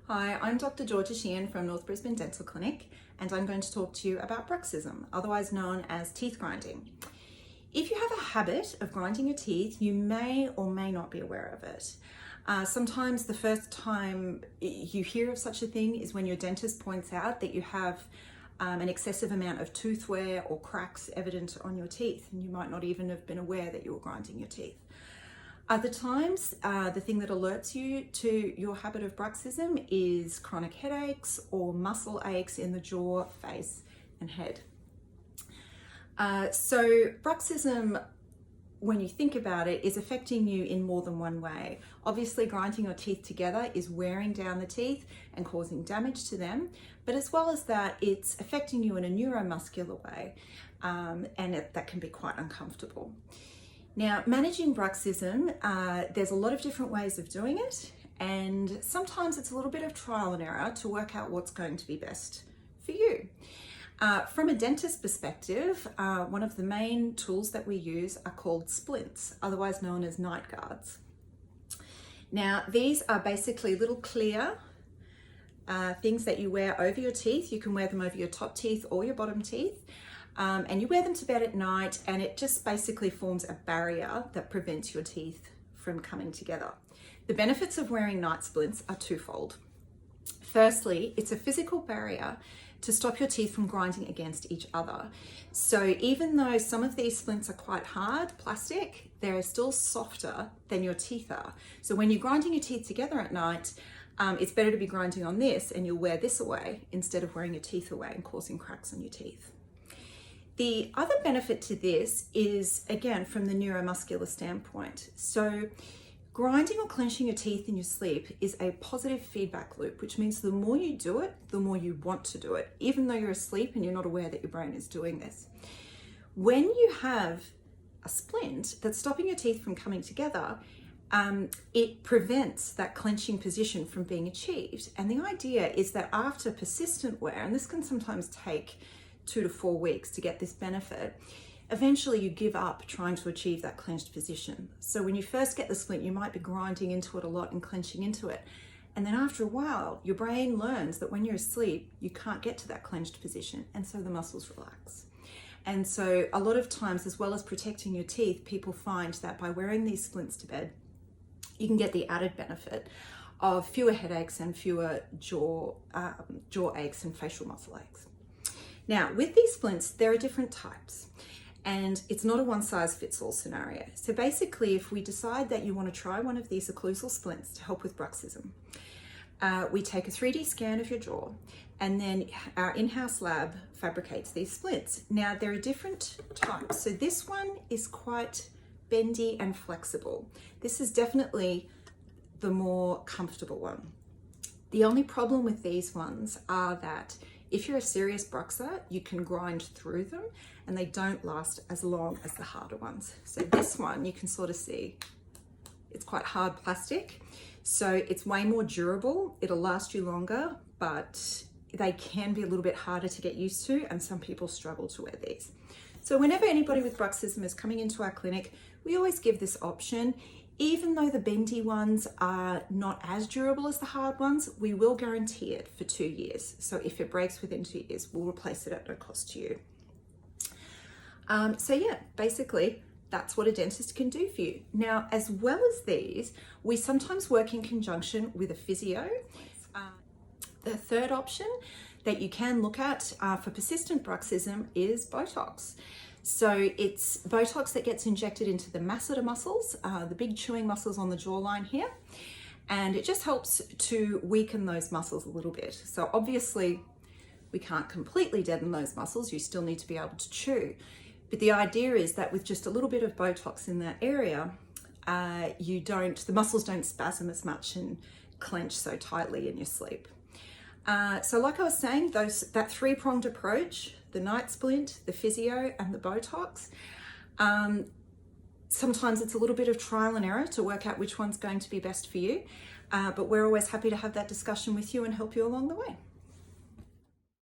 Hi, I'm Dr. Georgia Sheahan from North Brisbane Dental Clinic, and I'm going to talk to you about bruxism, otherwise known as teeth grinding. If you have a habit of grinding your teeth, you may or may not be aware of it. Sometimes the first time you hear of such a thing is when your dentist points out that you have an excessive amount of tooth wear or cracks evident on your teeth, and you might not even have been aware that you were grinding your teeth. Other times, the thing that alerts you to your habit of bruxism is chronic headaches or muscle aches in the jaw, face, and head. So bruxism, when you think about it, is affecting you in more than one way. Obviously, grinding your teeth together is wearing down the teeth and causing damage to them, but as well as that, it's affecting you in a neuromuscular way, and that can be quite uncomfortable. Now, managing bruxism, there's a lot of different ways of doing it, and sometimes it's a little bit of trial and error to work out what's going to be best for you. From a dentist perspective, one of the main tools that we use are called splints, otherwise known as night guards. Now, these are basically little clear things that you wear over your teeth. You can wear them over your top teeth or your bottom teeth. And you wear them to bed at night, and it just basically forms a barrier that prevents your teeth from coming together. The benefits of wearing night splints are twofold. Firstly, it's a physical barrier to stop your teeth from grinding against each other. So even though some of these splints are quite hard, plastic, they're still softer than your teeth are. So when you're grinding your teeth together at night, it's better to be grinding on this, and you'll wear this away instead of wearing your teeth away and causing cracks on your teeth. The other benefit to this is, again, from the neuromuscular standpoint. So grinding or clenching your teeth in your sleep is a positive feedback loop, which means the more you do it, the more you want to do it, even though you're asleep and you're not aware that your brain is doing this. When you have a splint that's stopping your teeth from coming together, it prevents that clenching position from being achieved. And the idea is that after persistent wear, and this can sometimes take 2 to 4 weeks to get this benefit, eventually you give up trying to achieve that clenched position. So when you first get the splint, you might be grinding into it a lot and clenching into it. And then after a while, your brain learns that when you're asleep, you can't get to that clenched position, and so the muscles relax. And so a lot of times, as well as protecting your teeth, people find that by wearing these splints to bed, you can get the added benefit of fewer headaches and fewer jaw aches and facial muscle aches. Now, with these splints, there are different types, and it's not a one-size-fits-all scenario. So basically, if we decide that you want to try one of these occlusal splints to help with bruxism, we take a 3D scan of your jaw, and then our in-house lab fabricates these splints. Now, there are different types. So this one is quite bendy and flexible. This is definitely the more comfortable one. The only problem with these ones are that if you're a serious bruxer, you can grind through them, and they don't last as long as the harder ones. So this one, you can sort of see, it's quite hard plastic. So it's way more durable. It'll last you longer, but they can be a little bit harder to get used to, and some people struggle to wear these. So whenever anybody with bruxism is coming into our clinic, we always give this option. Even though the bendy ones are not as durable as the hard ones, we will guarantee it for 2 years. So if it breaks within 2 years, we'll replace it at no cost to you. So yeah, basically, that's what a dentist can do for you. Now, as well as these, we sometimes work in conjunction with a physio. The third option that you can look at for persistent bruxism is Botox. So it's Botox that gets injected into the masseter muscles, the big chewing muscles on the jawline here, and it just helps to weaken those muscles a little bit. So obviously we can't completely deaden those muscles, you still need to be able to chew. But the idea is that with just a little bit of Botox in that area, the muscles don't spasm as much and clench so tightly in your sleep. So like I was saying, that three-pronged approach, the night splint, the physio, and the Botox, sometimes it's a little bit of trial and error to work out which one's going to be best for you, but we're always happy to have that discussion with you and help you along the way.